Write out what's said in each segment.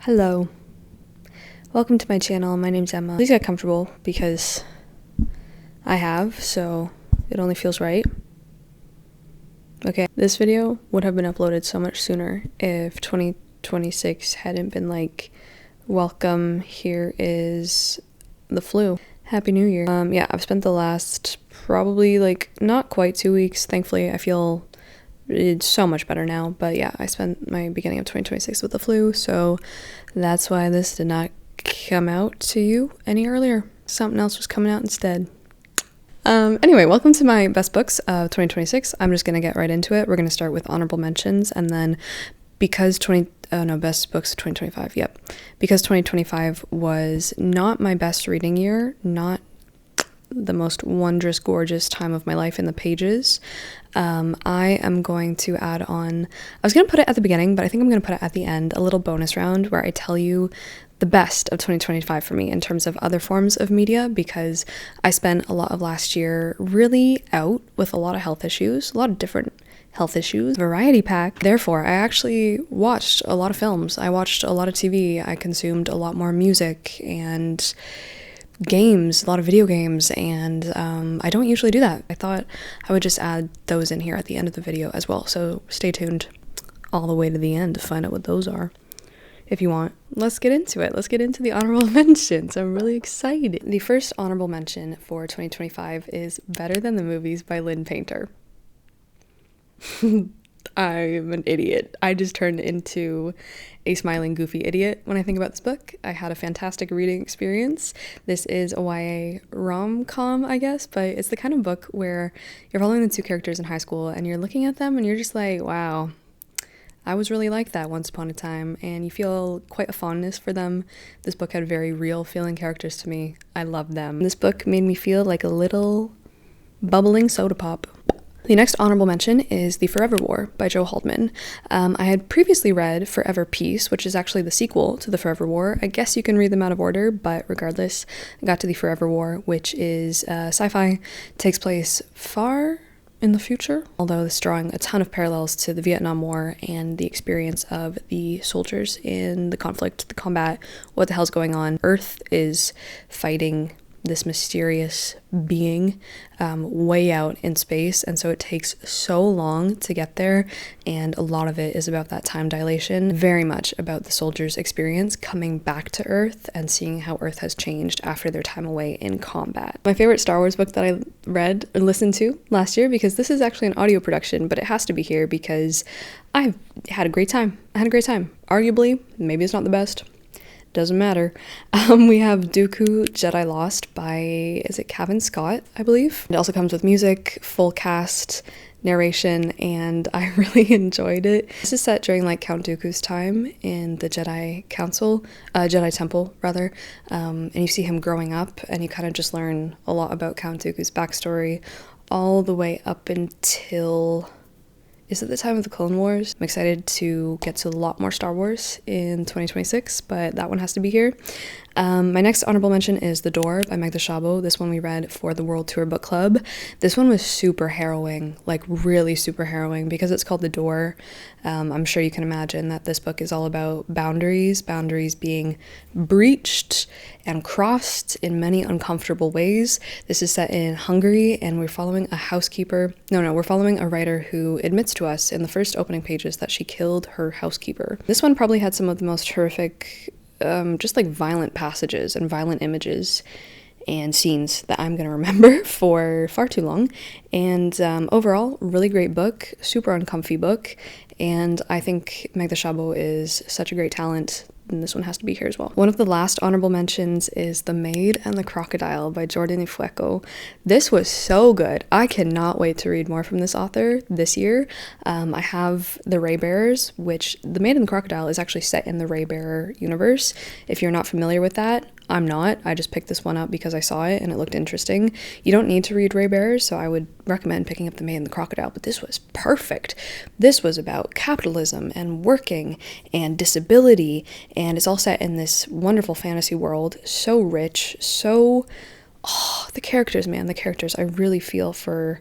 Hello, welcome to my channel. My name's Emma. Please get comfortable because I have, so it only feels right. Okay, this video would have been uploaded so much sooner if 2026 hadn't been like, welcome, here is the flu. Happy New Year. Yeah, I've spent the last probably like not quite 2 weeks. Thankfully, I feel it's so much better now, but yeah, I spent my beginning of 2026 with the flu, so that's why this did not come out to you any earlier. Something else was coming out instead. Anyway, welcome to my best books of 2026. I'm just gonna get right into it. We're gonna start with honorable mentions, and then because best books of 2025, yep. Because 2025 was not my best reading year, not the most wondrous, gorgeous time of my life in the pages, I am going to add on, I was going to put it at the beginning, but I think I'm going to put it at the end, a little bonus round where I tell you the best of 2025 for me in terms of other forms of media, because I spent a lot of last year really out with a lot of health issues, a lot of different health issues, variety pack. Therefore, I actually watched a lot of films. I watched a lot of TV. I consumed a lot more music and games, a lot of video games, and I don't usually do that. I thought I would just add those in here at the end of the video as well, so stay tuned all the way to the end to find out what those are if you want. Let's get into it. Let's get into the honorable mentions. I'm really excited. The first honorable mention for 2025 is Better Than the Movies by Lynn Painter. I'm an idiot. I just turned into a smiling, goofy idiot when I think about this book. I had a fantastic reading experience. This is a YA rom-com, I guess, but it's the kind of book where you're following the two characters in high school and you're looking at them and you're just like, wow, I was really like that once upon a time, and you feel quite a fondness for them. This book had very real feeling characters to me. I loved them. This book made me feel like a little bubbling soda pop. The next honorable mention is The Forever War by Joe Haldeman. I had previously read Forever Peace, which is actually the sequel to The Forever War. I guess you can read them out of order, but regardless, I got to The Forever War, which is sci-fi, takes place far in the future, although it's drawing a ton of parallels to the Vietnam War and the experience of the soldiers in the conflict, the combat, what the hell's going on. Earth is fighting this mysterious being way out in space, and so it takes so long to get there, and a lot of it is about that time dilation, very much about the soldiers' experience coming back to Earth and seeing how Earth has changed after their time away in combat. My favorite Star Wars book that I read or listened to last year, because this is actually an audio production, but it has to be here because I've had a great time. Arguably, maybe it's not the best. Doesn't matter. We have Dooku Jedi Lost by, is it Cavan Scott, I believe? It also comes with music, full cast, narration, and I really enjoyed it. This is set during like Count Dooku's time in the Jedi Temple, rather. And you see him growing up, and you kind of just learn a lot about Count Dooku's backstory all the way up until, is it the time of the Clone Wars? I'm excited to get to a lot more Star Wars in 2026, but that one has to be here. My next honorable mention is The Door by Meg Szabo. This one we read for the World Tour Book Club. This one was super harrowing, like really super harrowing, because it's called The Door. I'm sure you can imagine that this book is all about boundaries being breached and crossed in many uncomfortable ways. This is set in Hungary, and we're following we're following a writer who admits to us in the first opening pages that she killed her housekeeper. This one probably had some of the most horrific just like violent passages and violent images and scenes that I'm going to remember for far too long. And overall, really great book, super uncomfy book, and I think Meg Szabo is such a great talent, and this one has to be here as well. One of the last honorable mentions is The Maid and the Crocodile by Jordan Ifueko. This was so good. I cannot wait to read more from this author this year. I have The Raybearers, which The Maid and the Crocodile is actually set in the Raybearer universe. If you're not familiar with that, I'm not. I just picked this one up because I saw it and it looked interesting. You don't need to read Raybearers, so I would recommend picking up The Maid and the Crocodile, but this was perfect. This was about capitalism and working and disability, and it's all set in this wonderful fantasy world, so rich, so, the characters, man, the characters. I really feel for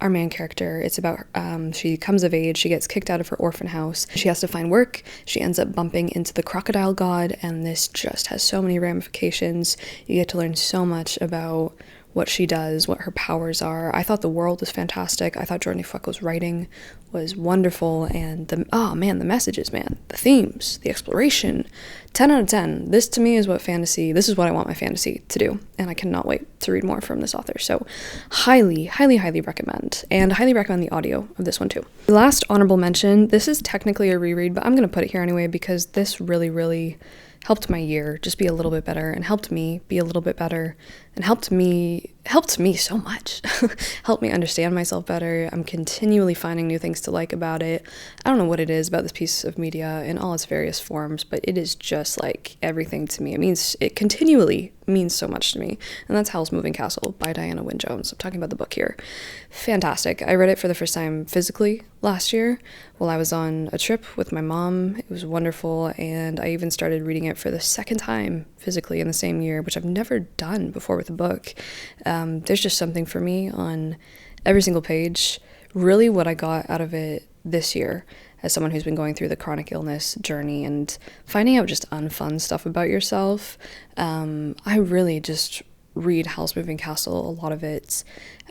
our main character. It's about she comes of age, she gets kicked out of her orphan house, she has to find work, she ends up bumping into the crocodile god, and this just has so many ramifications. You get to learn so much about what she does, what her powers are. I thought the world was fantastic. I thought Jordan Fueco's writing was wonderful, and the messages, man, the themes, the exploration, 10 out of 10. This to me is what I want my fantasy to do, and I cannot wait to read more from this author. So highly, highly, highly recommend, and highly recommend the audio of this one too. The last honorable mention, this is technically a reread, but I'm going to put it here anyway because this really, really helped my year just be a little bit better, and helped me be a little bit better, and helped me so much. Helped me understand myself better. I'm continually finding new things to like about it. I don't know what it is about this piece of media in all its various forms, but it is just like everything to me. It continually means so much to me, and that's Howl's Moving Castle by Diana Wynne Jones. I'm talking about the book here. Fantastic. I read it for the first time physically last year while I was on a trip with my mom. It was wonderful, and I even started reading it for the second time physically in the same year, which I've never done before with a book. There's just something for me on every single page. Really what I got out of it this year, as someone who's been going through the chronic illness journey and finding out just unfun stuff about yourself, I really just read Howl's Moving Castle, a lot of it,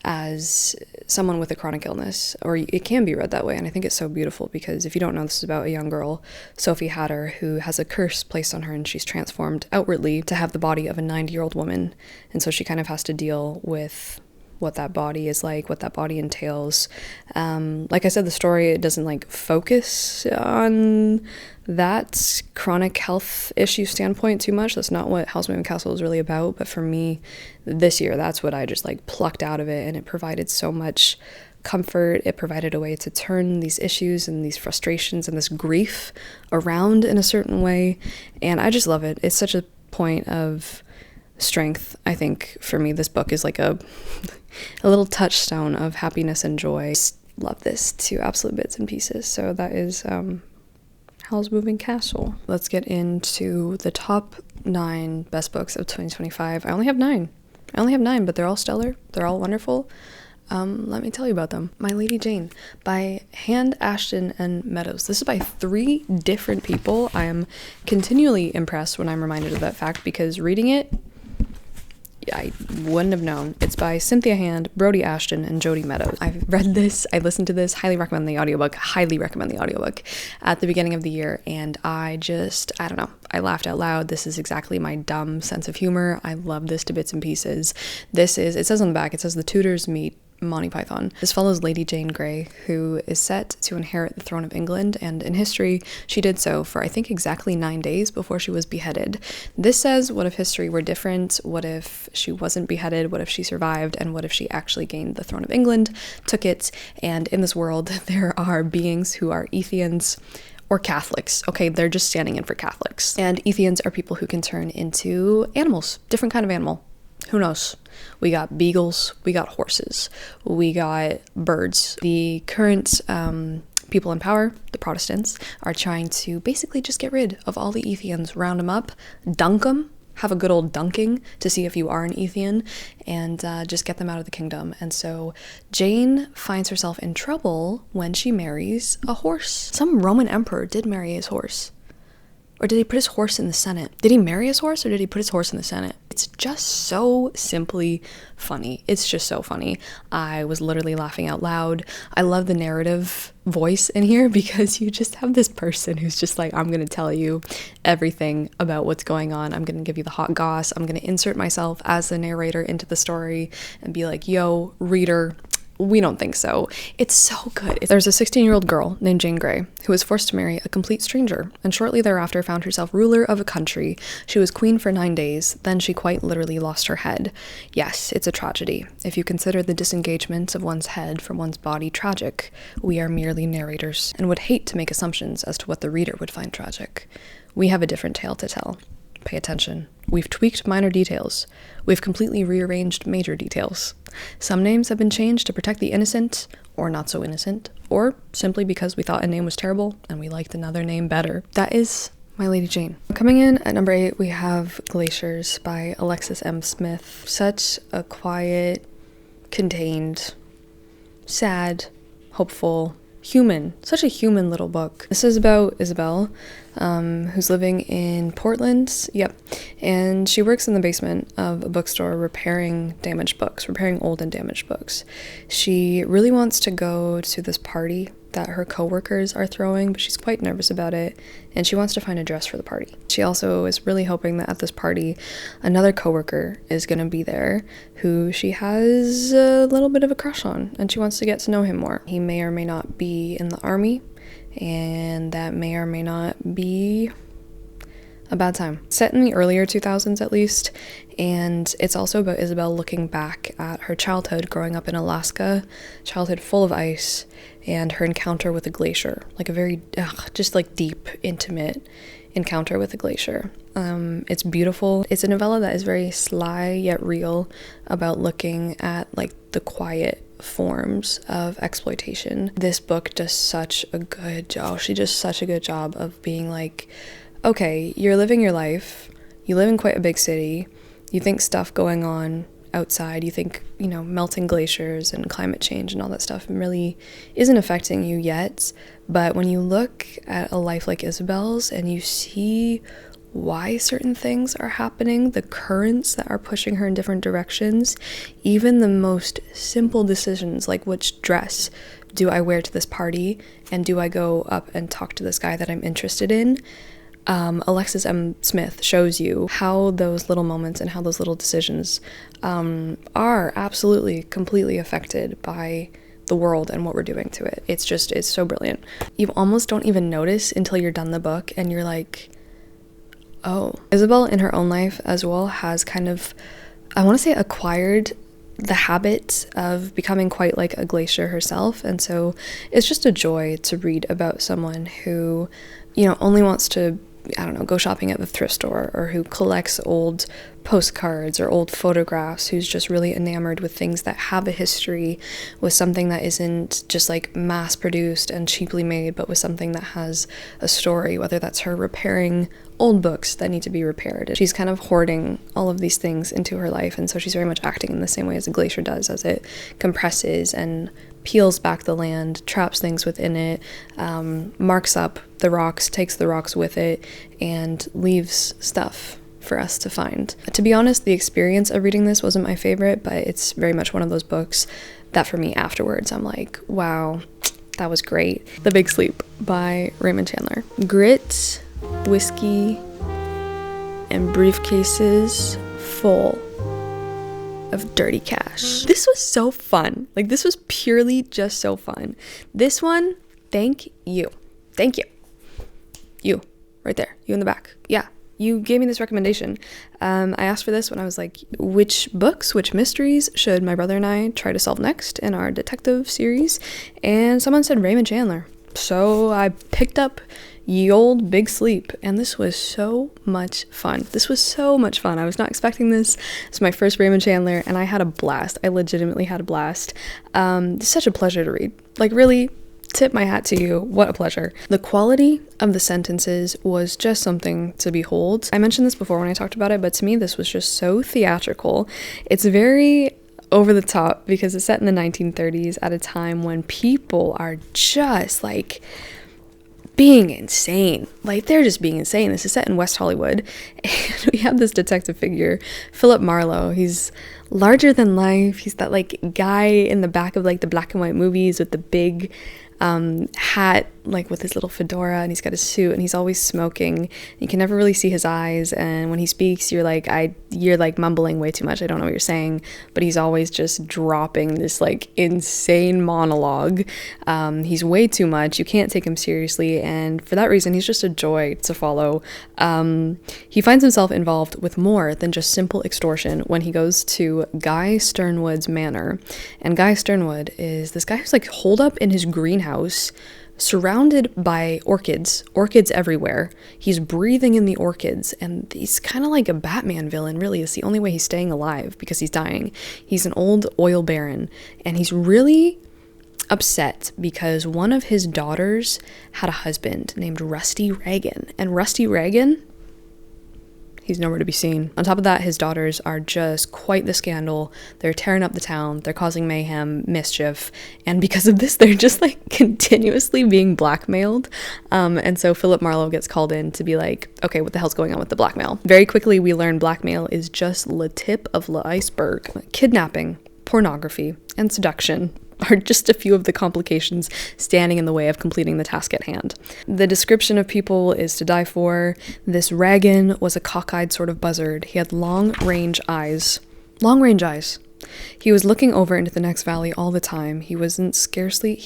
as someone with a chronic illness, or it can be read that way, and I think it's so beautiful because if you don't know, this is about a young girl, Sophie Hatter, who has a curse placed on her, and she's transformed outwardly to have the body of a 90-year-old woman, and so she kind of has to deal with what that body is like, what that body entails. Like I said, the story, it doesn't like focus on that chronic health issue standpoint too much. That's not what Howl's Moving Castle is really about, but for me this year, that's what I just like plucked out of it, and it provided so much comfort. It provided a way to turn these issues and these frustrations and this grief around in a certain way, and I just love it. It's such a point of strength. I think for me this book is like a little touchstone of happiness and joy. Just love this to absolute bits and pieces. So that is Howl's Moving Castle. Let's get into the top 9 best books of 2025. I only have 9, but they're all stellar, they're all wonderful. Let me tell you about them. My Lady Jane by Ashton, and Meadows. This is by 3 different people. I am continually impressed when I'm reminded of that fact, because reading it, I wouldn't have known. It's by Cynthia Hand, Brody Ashton, and Jody Meadows. I've read this, I listened to this, highly recommend the audiobook at the beginning of the year, and I don't know, I laughed out loud. This is exactly my dumb sense of humor. I love this to bits and pieces. It says on the back, it says the Tudors meet Monty Python. This follows Lady Jane Grey, who is set to inherit the throne of England, and in history, she did so for I think exactly 9 days before she was beheaded. This says, what if history were different? What if she wasn't beheaded? What if she survived? And what if she actually gained the throne of England, took it, and in this world, there are beings who are Ethians, or Catholics. Okay, they're just standing in for Catholics. And Ethians are people who can turn into animals, different kind of animal. Who knows? We got beagles, we got horses, we got birds. The current people in power, the Protestants, are trying to basically just get rid of all the Ethians, round them up, dunk them, have a good old dunking to see if you are an Ethian, and just get them out of the kingdom. And so Jane finds herself in trouble when she marries a horse. Some Roman emperor did marry his horse. Or did he put his horse in the Senate? Did he marry his horse, or did he put his horse in the Senate? It's just so simply funny. It's just so funny. I was literally laughing out loud. I love the narrative voice in here, because you just have this person who's just like, I'm going to tell you everything about what's going on. I'm going to give you the hot goss. I'm going to insert myself as the narrator into the story and be like, yo, reader, we don't think so. It's so good. There's a 16-year-old girl named Jane Grey who was forced to marry a complete stranger, and shortly thereafter found herself ruler of a country. She was queen for 9 days, then she quite literally lost her head. Yes, it's a tragedy. If you consider the disengagement of one's head from one's body tragic, we are merely narrators, and would hate to make assumptions as to what the reader would find tragic. We have a different tale to tell. Pay attention. We've tweaked minor details. We've completely rearranged major details. Some names have been changed to protect the innocent, or not so innocent, or simply because we thought a name was terrible and we liked another name better. That is My Lady Jane. Coming in at number 8, we have Glaciers by Alexis M. Smith. Such a quiet, contained, sad, hopeful, human. Such a human little book. This is about Isabel, who's living in Portland. Yep. And she works in the basement of a bookstore repairing old and damaged books. She really wants to go to this party that her coworkers are throwing, but she's quite nervous about it, and she wants to find a dress for the party. She also is really hoping that at this party, another coworker is going to be there who she has a little bit of a crush on, and she wants to get to know him more. He may or may not be in the army, and that may or may not be a bad time. Set in the earlier 2000s at least, and it's also about Isabel looking back at her childhood growing up in Alaska, childhood full of ice, and her encounter with a glacier, like a very just like deep, intimate encounter with a glacier. It's beautiful. It's a novella that is very sly yet real about looking at like the quiet forms of exploitation. This book does such a good job. She does such a good job of being like, okay, you're living your life, you live in quite a big city, you think stuff going on outside, you think, melting glaciers and climate change and all that stuff really isn't affecting you yet, but when you look at a life like Isabel's and you see why certain things are happening, the currents that are pushing her in different directions, even the most simple decisions like which dress do I wear to this party and do I go up and talk to this guy that I'm interested in, Alexis M. Smith shows you how those little moments and how those little decisions are absolutely completely affected by the world and what we're doing to it. It's so brilliant. You almost don't even notice until you're done the book and you're like, oh. Isabel in her own life as well has kind of, I want to say, acquired the habit of becoming quite like a glacier herself, and so it's just a joy to read about someone who, only wants to, go shopping at the thrift store, or who collects old postcards or old photographs, who's just really enamored with things that have a history, with something that isn't just like mass produced and cheaply made, but with something that has a story, whether that's her repairing old books that need to be repaired. She's kind of hoarding all of these things into her life, and so she's very much acting in the same way as a glacier does, as it compresses and peels back the land, traps things within it, marks up the rocks, takes the rocks with it, and leaves stuff for us to find. To be honest, the experience of reading this wasn't my favorite, but it's very much one of those books that for me afterwards, I'm like, wow, that was great. The Big Sleep by Raymond Chandler. Grit, whiskey, and briefcases full of dirty cash. This was so fun. Like, this was purely just so fun. This one, thank you. Thank you. You, right there. You in the back. Yeah. You gave me this recommendation. I asked for this when I was like, which mysteries should my brother and I try to solve next in our detective series? And someone said Raymond Chandler. So I picked up Ye Olde Big Sleep, and this was so much fun. I was not expecting this. It's my first Raymond Chandler, and I had a blast. I legitimately had a blast. It's such a pleasure to read. Like, really, tip my hat to you. What a pleasure. The quality of the sentences was just something to behold. I mentioned this before when I talked about it, but to me, this was just so theatrical. It's very over the top because it's set in the 1930s at a time when people are just like being insane. Like, they're just being insane. This is set in West Hollywood, and we have this detective figure, Philip Marlowe. He's larger than life. He's that like guy in the back of like the black and white movies with the big hat, like with his little fedora, and he's got a suit, and he's always smoking. You can never really see his eyes, and when he speaks, you're like mumbling way too much. I don't know what you're saying, but he's always just dropping this like insane monologue. He's way too much. You can't take him seriously, and for that reason, he's just a joy to follow. He finds himself involved with more than just simple extortion when he goes to Guy Sternwood's manor, and Guy Sternwood is this guy who's like holed up in his greenhouse, surrounded by orchids everywhere. He's breathing in the orchids, and he's kind of like a Batman villain, really. It's the only way he's staying alive because he's dying. He's an old oil baron, and he's really upset because one of his daughters had a husband named Rusty Reagan, and Rusty Reagan He's nowhere to be seen. On top of that, his daughters are just quite the scandal. They're tearing up the town. They're causing mayhem, mischief. And because of this, they're just like continuously being blackmailed. And so Philip Marlowe gets called in to be like, okay, what the hell's going on with the blackmail? Very quickly, we learn blackmail is just the tip of the iceberg. Kidnapping, pornography, and seduction are just a few of the complications standing in the way of completing the task at hand. The description of people is to die for. This Ragan was a cockeyed sort of buzzard. He had long-range eyes. Long-range eyes. He was looking over into the next valley all the time. He wasn't scarcely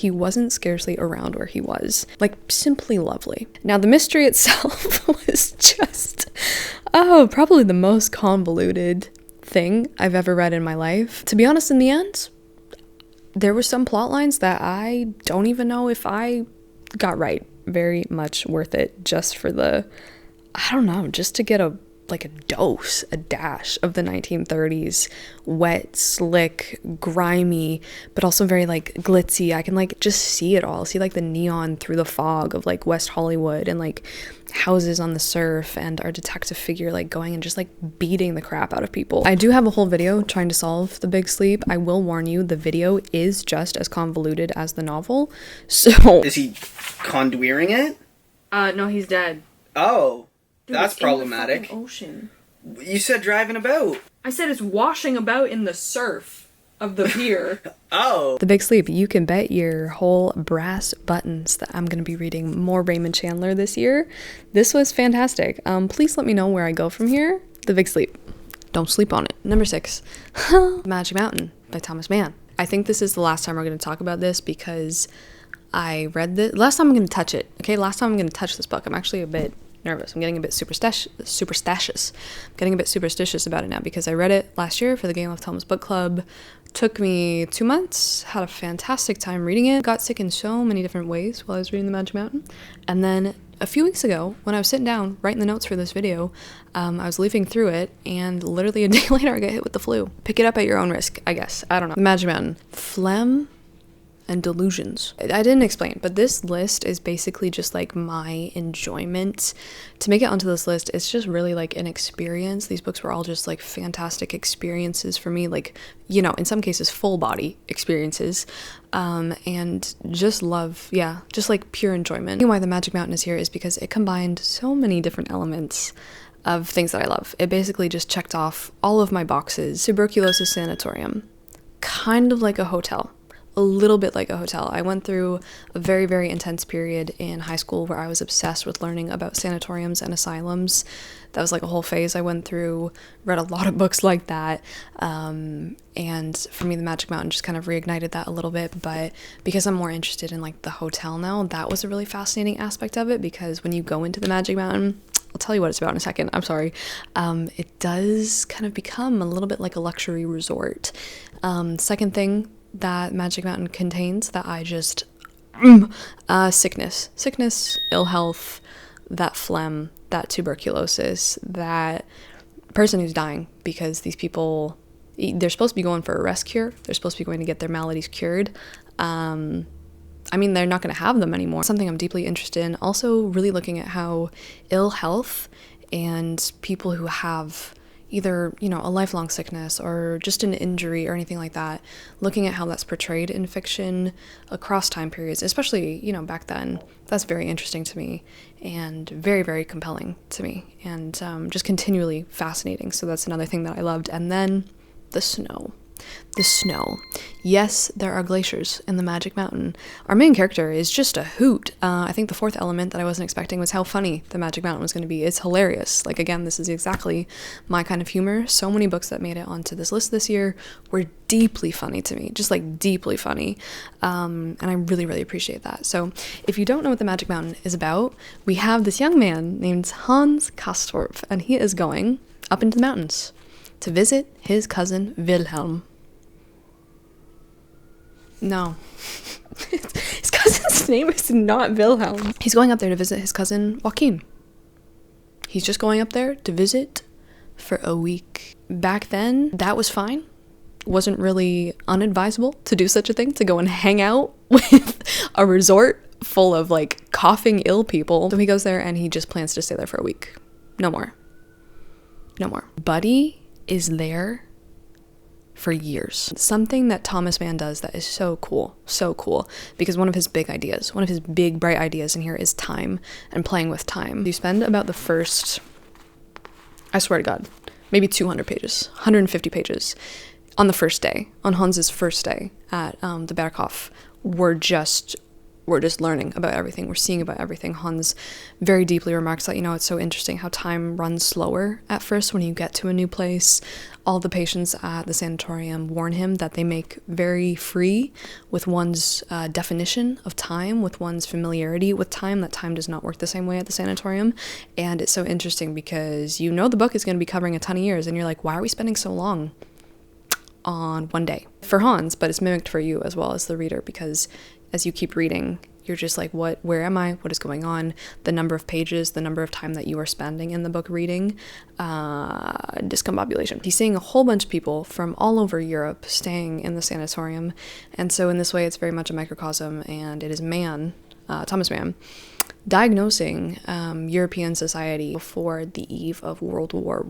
around where he was. Like, simply lovely. Now, the mystery itself was just, probably the most convoluted thing I've ever read in my life. To be honest, in the end, there were some plot lines that I don't even know if I got right. Very much worth it just for just to get a dash of the 1930s. Wet, slick, grimy, but also very like glitzy. I can like just see it all. See like the neon through the fog of like West Hollywood and like houses on the surf and our detective figure like going and just like beating the crap out of people. I do have a whole video trying to solve The Big Sleep. I will warn you, the video is just as convoluted as the novel. So is he conduering it? No, he's dead. Oh. Dude, that's it's problematic. In the ocean. You said driving about. I said it's washing about in the surf of the pier. Oh. The Big Sleep. You can bet your whole brass buttons that I'm going to be reading more Raymond Chandler this year. This was fantastic. Please let me know where I go from here. The Big Sleep. Don't sleep on it. Number 6. Magic Mountain by Thomas Mann. I think this is the last time we're going to talk about this because I read this. Last time I'm going to touch it. Okay, last time I'm going to touch this book. I'm actually a bit nervous. I'm getting a bit superstitious. I'm getting a bit superstitious about it now because I read it last year for the Game of Thrones book club. Took me 2 months. Had a fantastic time reading it. Got sick in so many different ways while I was reading The Magic Mountain. And then a few weeks ago, when I was sitting down writing the notes for this video, I was leafing through it, and literally a day later I got hit with the flu. Pick it up at your own risk, I guess. I don't know. The Magic Mountain. Phlegm and delusions. I didn't explain, but this list is basically just like my enjoyment. To make it onto this list, it's just really like an experience. These books were all just like fantastic experiences for me, like, you know, in some cases full body experiences, and just love, just like pure enjoyment. And why The Magic Mountain is here is because it combined so many different elements of things that I love. It basically just checked off all of my boxes. Tuberculosis sanatorium, kind of like a hotel. A little bit like a hotel. I went through a very, very intense period in high school where I was obsessed with learning about sanatoriums and asylums. That was like a whole phase I went through, read a lot of books like that. And for me, The Magic Mountain just kind of reignited that a little bit. But because I'm more interested in like the hotel now, that was a really fascinating aspect of it, because when you go into The Magic Mountain, I'll tell you what it's about in a second. I'm sorry. It does kind of become a little bit like a luxury resort. Second thing that Magic Mountain contains that I just sickness, ill health, that phlegm, that tuberculosis, that person who's dying because these people, they're supposed to be going for a rest cure. They're supposed to be going to get their maladies cured. I mean, they're not going to have them anymore. Something I'm deeply interested in. Also really looking at how ill health and people who have either, you know, a lifelong sickness or just an injury or anything like that, looking at how that's portrayed in fiction across time periods, especially, you know, back then. That's very interesting to me and very, very compelling to me, and just continually fascinating. So that's another thing that I loved. And then the snow. The snow. Yes, there are glaciers in the Magic Mountain. Our main character is just a hoot. I think the fourth element that I wasn't expecting was how funny the Magic Mountain was going to be. It's hilarious. Like, again, this is exactly my kind of humor. So many books that made it onto this list this year were deeply funny to me, just like deeply funny. And I really, really appreciate that. So if you don't know what the Magic Mountain is about, we have this young man named Hans Castorp, and he is going up into the mountains to visit his cousin Wilhelm. No. His cousin's name is not Wilhelm. He's going up there to visit his cousin Joachim. He's just going up there to visit for a week. Back then, that was fine. Wasn't really unadvisable to do such a thing, to go and hang out with a resort full of like coughing ill people. So he goes there and he just plans to stay there for a week. No more. No more. Buddy is there for years. Something that Thomas Mann does that is so cool, because one of his big bright ideas in here is time and playing with time. You spend about the first, I swear to God, maybe 200 pages, 150 pages on the first day, on Hans's first day at the Berghof. We're just learning about everything. We're seeing about everything. Hans very deeply remarks that, it's so interesting how time runs slower at first when you get to a new place. All the patients at the sanatorium warn him that they make very free with one's definition of time, with one's familiarity with time, that time does not work the same way at the sanatorium. And it's so interesting because the book is going to be covering a ton of years, and you're like, why are we spending so long on one day? For Hans, but it's mimicked for you as well as the reader, because as you keep reading, you're just like, where am I? What is going on? The number of pages, the number of time that you are spending in the book reading, discombobulation. He's seeing a whole bunch of people from all over Europe staying in the sanatorium. And so in this way, it's very much a microcosm, and it is Mann, Thomas Mann, diagnosing European society before the eve of World War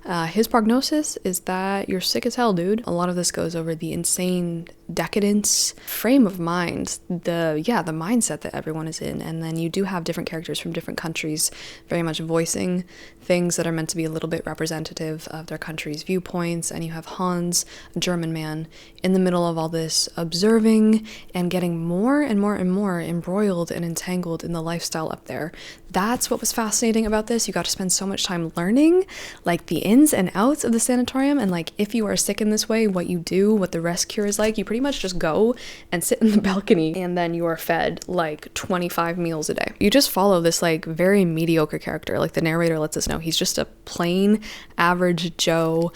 I. His prognosis is that you're sick as hell, dude. A lot of this goes over the insane decadence frame of mind, the mindset that everyone is in. And then you do have different characters from different countries very much voicing things that are meant to be a little bit representative of their country's viewpoints. And you have Hans, a German man, in the middle of all this, observing and getting more and more and more embroiled and entangled in the lifestyle up there. That's what was fascinating about this. You got to spend so much time learning like the ins and outs of the sanatorium, and like if you are sick in this way, what you do, what the rest cure is like. You pretty much just go and sit in the balcony, and then you are fed like 25 meals a day. You just follow this like very mediocre character. Like the narrator lets us know he's just a plain average Joe.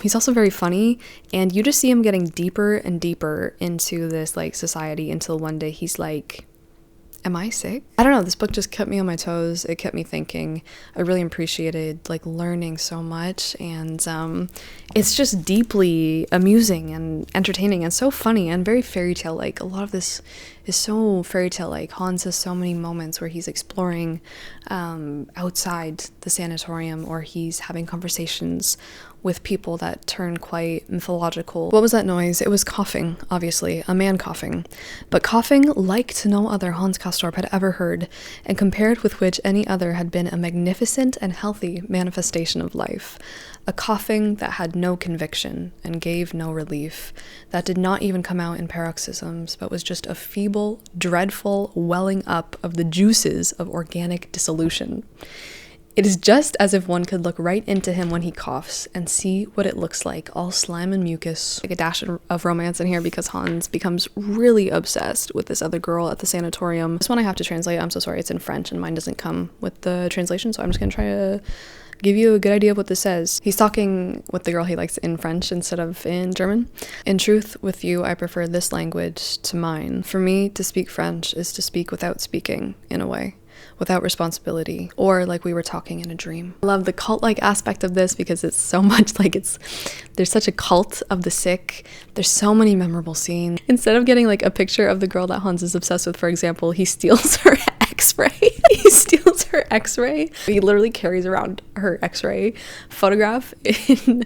He's also very funny, and you just see him getting deeper and deeper into this like society until one day he's like, am I sick? I don't know, this book just kept me on my toes. It kept me thinking. I really appreciated like learning so much, and it's just deeply amusing and entertaining and so funny and very fairy tale like. A lot of this is so fairy tale like. Hans has so many moments where he's exploring outside the sanatorium, or he's having conversations with people that turn quite mythological. What was that noise? It was coughing, obviously, a man coughing, but coughing like no other Hans Castorp had ever heard, and compared with which any other had been a magnificent and healthy manifestation of life. A coughing that had no conviction and gave no relief, that did not even come out in paroxysms, but was just a feeble, dreadful welling up of the juices of organic dissolution. It is just as if one could look right into him when he coughs and see what it looks like, all slime and mucus. Like a dash of romance in here, because Hans becomes really obsessed with this other girl at the sanatorium. This one I have to translate. I'm so sorry, it's in French and mine doesn't come with the translation, so I'm just gonna try to give you a good idea of what this says. He's talking with the girl he likes in French instead of in German. In truth, with you, I prefer this language to mine. For me, to speak French is to speak without speaking, in a way. Without responsibility, or like we were talking in a dream. I love the cult-like aspect of this, because it's so much like there's such a cult of the sick. There's so many memorable scenes. Instead of getting like a picture of the girl that Hans is obsessed with, for example, he steals her x-ray. He steals her x-ray. He literally carries around her x-ray photograph in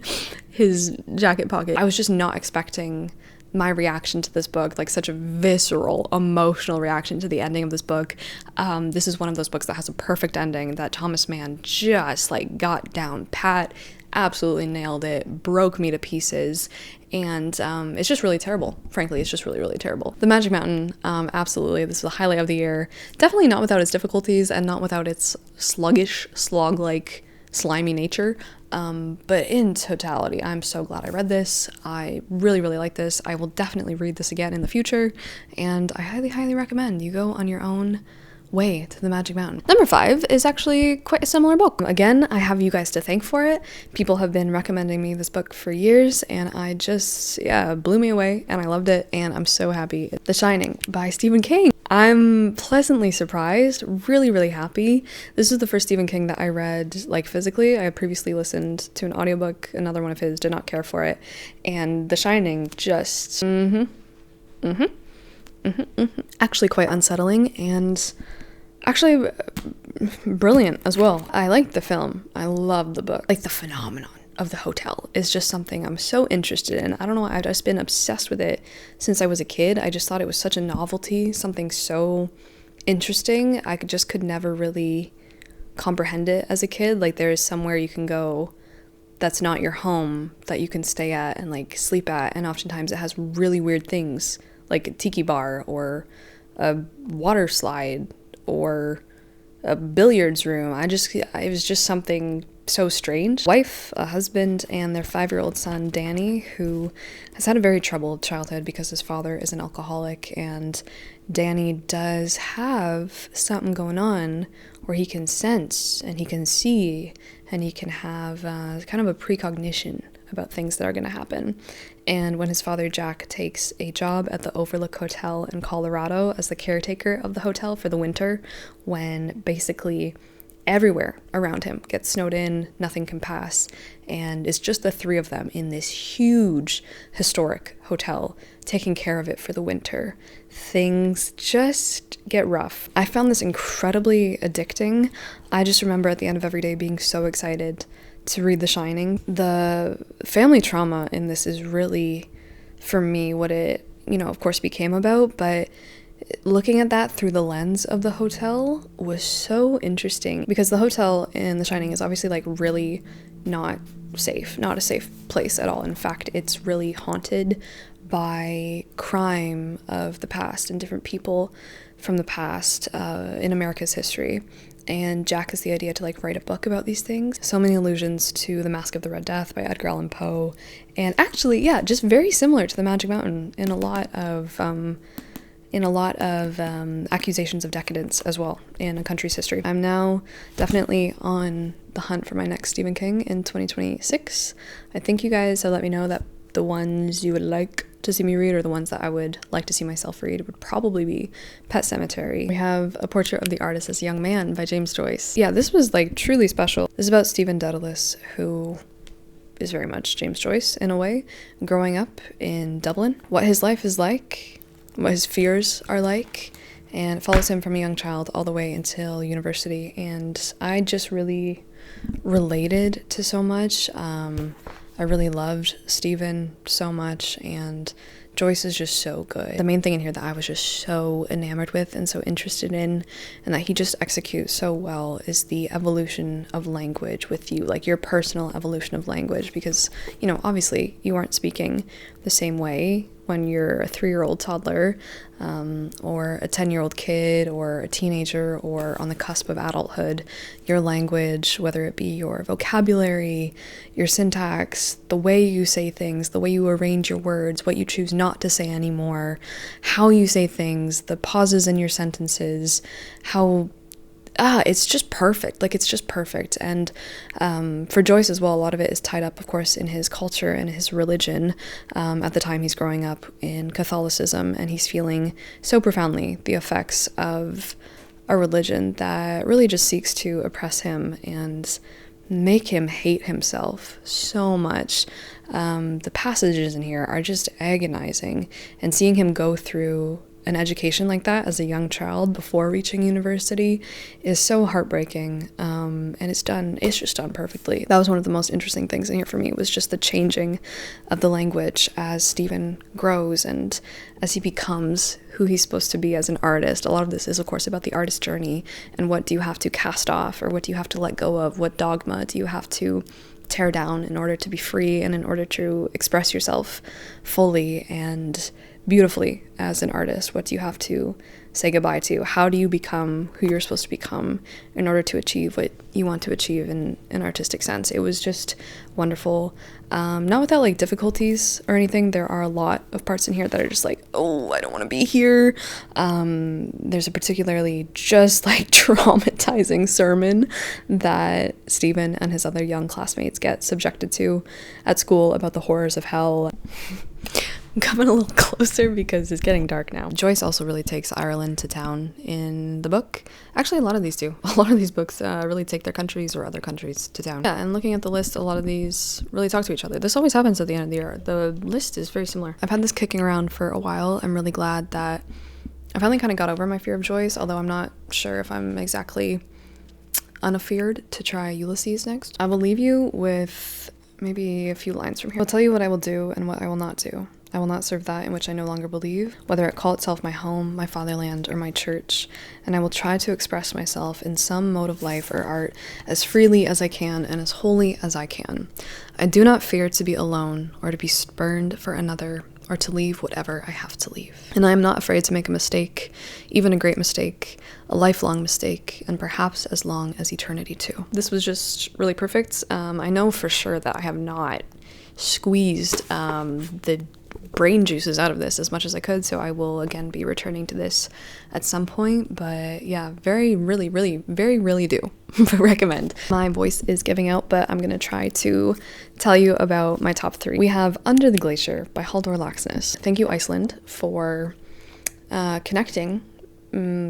his jacket pocket. I was just not expecting my reaction to this book, like such a visceral, emotional reaction to the ending of this book. This is one of those books that has a perfect ending that Thomas Mann just like got down pat, absolutely nailed it, broke me to pieces, and it's just really terrible. Frankly, it's just really, really terrible. The Magic Mountain, absolutely, this is a highlight of the year. Definitely not without its difficulties and not without its sluggish, slog-like, slimy nature. But in totality, I'm so glad I read this. I really, really like this. I will definitely read this again in the future, and I highly, highly recommend you go on your own way to the Magic Mountain. Number 5 is actually quite a similar book. Again, I have you guys to thank for it. People have been recommending me this book for years, and I just, blew me away, and I loved it, and I'm so happy. The Shining by Stephen King. I'm pleasantly surprised, really, really happy. This is the first Stephen King that I read, like, physically. I had previously listened to an audiobook, another one of his, did not care for it, and The Shining just, actually quite unsettling, and Actually, brilliant as well. I liked the film. I loved the book. Like, the phenomenon of the hotel is just something I'm so interested in. I don't know, I've just been obsessed with it since I was a kid. I just thought it was such a novelty, something so interesting. I could never really comprehend it as a kid. Like, there is somewhere you can go that's not your home that you can stay at and like sleep at, and oftentimes it has really weird things like a tiki bar or a water slide or a billiards room. It was just something so strange. Wife, a husband, and their 5-year-old son Danny, who has had a very troubled childhood because his father is an alcoholic, and Danny does have something going on where he can sense and he can see and he can have kind of a precognition about things that are going to happen. And when his father Jack takes a job at the Overlook Hotel in Colorado as the caretaker of the hotel for the winter, when basically everywhere around him gets snowed in, nothing can pass, and it's just the three of them in this huge historic hotel taking care of it for the winter, things just get rough. I found this incredibly addicting. I just remember at the end of every day being so excited to read The Shining. The family trauma in this is really, for me, what it, of course became about, but looking at that through the lens of the hotel was so interesting, because the hotel in The Shining is obviously like really not a safe place at all. In fact, it's really haunted by crime of the past and different people from the past in America's history. And Jack has the idea to like write a book about these things. So many allusions to The Mask of the Red Death by Edgar Allan Poe, and actually, yeah, just very similar to The Magic Mountain in a lot of accusations of decadence as well in a country's history. I'm now definitely on the hunt for my next Stephen King in 2026. I think you guys have let me know that the ones you would like to see me read, or the ones that I would like to see myself read, would probably be Pet Sematary. We have A Portrait of the Artist as a Young Man by James Joyce. Yeah, this was like truly special. This is about Stephen Dedalus, who is very much James Joyce in a way, growing up in Dublin, what his life is like, what his fears are like, and it follows him from a young child all the way until university. And I just really related to so much. I really loved Stephen so much, and Joyce is just so good. The main thing in here that I was just so enamored with and so interested in, and that he just executes so well, is the evolution of language with you, like your personal evolution of language, because, obviously you aren't speaking the same way when you're a 3-year-old toddler, or a 10-year-old kid, or a teenager, or on the cusp of adulthood. Your language, whether it be your vocabulary, your syntax, the way you say things, the way you arrange your words, what you choose not to say anymore, how you say things, the pauses in your sentences, it's just perfect. Like, it's just perfect. And for Joyce as well, a lot of it is tied up, of course, in his culture and his religion. At the time he's growing up in Catholicism, and he's feeling so profoundly the effects of a religion that really just seeks to oppress him and make him hate himself so much. The passages in here are just agonizing, and seeing him go through an education like that as a young child before reaching university is so heartbreaking, and it's just done perfectly. That was one of the most interesting things in here for me, was just the changing of the language as Stephen grows and as he becomes who he's supposed to be as an artist. A lot of this is, of course, about the artist journey, and what do you have to cast off, or what do you have to let go of, what dogma do you have to tear down in order to be free and in order to express yourself fully and beautifully as an artist. What do you have to say goodbye to? How do you become who you're supposed to become in order to achieve what you want to achieve in an artistic sense? It was just wonderful. Not without like difficulties or anything. There are a lot of parts in here that are just like, oh, I don't want to be here. There's a particularly just like traumatizing sermon that Stephen and his other young classmates get subjected to at school about the horrors of hell. I'm coming a little closer because it's getting dark now. Joyce also really takes Ireland to town in the book. Actually, a lot of these do. A lot of these books really take their countries or other countries to town. Yeah, and looking at the list, a lot of these really talk to each other. This always happens at the end of the year. The list is very similar. I've had this kicking around for a while. I'm really glad that I finally kind of got over my fear of Joyce, although I'm not sure if I'm exactly unafeared to try Ulysses next. I will leave you with maybe a few lines from here. I'll tell you what I will do and what I will not do. I will not serve that in which I no longer believe, whether it call itself my home, my fatherland, or my church, and I will try to express myself in some mode of life or art as freely as I can and as wholly as I can. I do not fear to be alone or to be spurned for another or to leave whatever I have to leave. And I am not afraid to make a mistake, even a great mistake, a lifelong mistake, and perhaps as long as eternity too. This was just really perfect. I know for sure that I have not squeezed the brain juices out of this as much as I could, so I will again be returning to this at some point, but yeah, very do recommend. My voice is giving out, but I'm gonna try to tell you about my top 3. We have Under the Glacier by Halldor Laxness. Thank you, Iceland, for connecting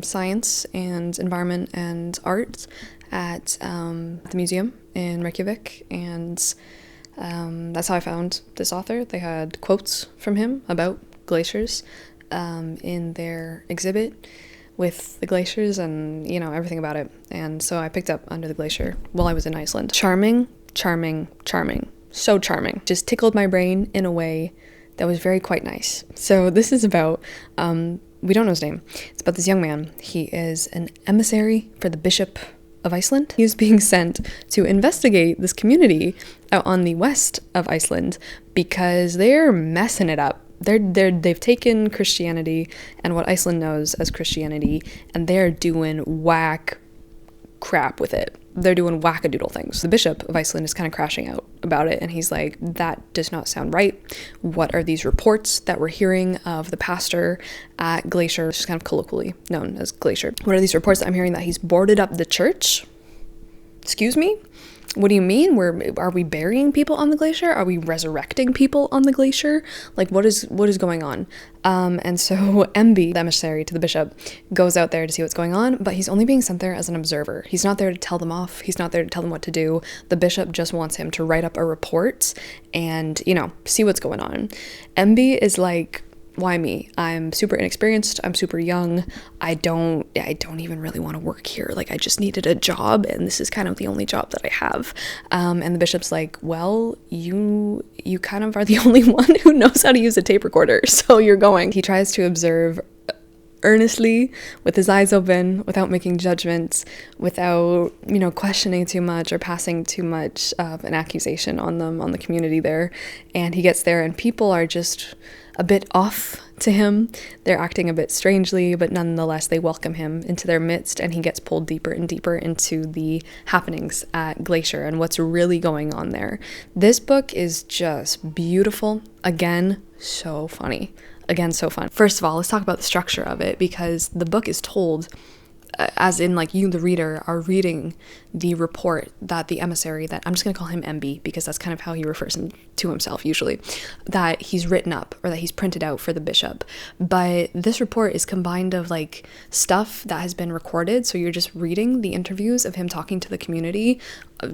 science and environment and art at the museum in Reykjavik, and that's how I found this author. They had quotes from him about glaciers in their exhibit with the glaciers and, you know, everything about it. And so I picked up Under the Glacier while I was in Iceland. Charming. So charming. Just tickled my brain in a way that was very quite nice. So this is about, we don't know his name. It's about this young man. He is an emissary for the Bishop of Iceland. He's being sent to investigate this community out on the west of Iceland because they're messing it up. They've taken Christianity and what Iceland knows as Christianity, and they're doing whack crap with it. They're doing wackadoodle things. The Bishop of Iceland is kind of crashing out about it, and he's like, that does not sound right. What are these reports that we're hearing of the pastor at Glacier, which is kind of colloquially known as Glacier? What are these reports that I'm hearing that he's boarded up the church? Excuse me? What do you mean? Are we burying people on the glacier? Are we resurrecting people on the glacier? Like, what is going on? And so MB, the emissary to the bishop, goes out there to see what's going on, but he's only being sent there as an observer. He's not there to tell them off. He's not there to tell them what to do. The bishop just wants him to write up a report and, you know, see what's going on. MB is like, why me? I'm super inexperienced. I'm super young. I don't even really want to work here. Like, I just needed a job, and this is kind of the only job that I have. And the bishop's like, well, you kind of are the only one who knows how to use a tape recorder, so you're going. He tries to observe earnestly with his eyes open, without making judgments, without, you know, questioning too much or passing too much of an accusation on them, on the community there. And he gets there and people are just a bit off to him. They're acting a bit strangely, but nonetheless they welcome him into their midst, and he gets pulled deeper and deeper into the happenings at Glacier and what's really going on there. This book is just beautiful. Again, so funny. Again, so fun. First of all, let's talk about the structure of it, because the book is told as in, like, you, the reader, are reading the report that the emissary, that I'm just going to call him MB because that's kind of how he refers to himself usually, that he's written up or that he's printed out for the bishop. But this report is combined of like stuff that has been recorded, so you're just reading the interviews of him talking to the community,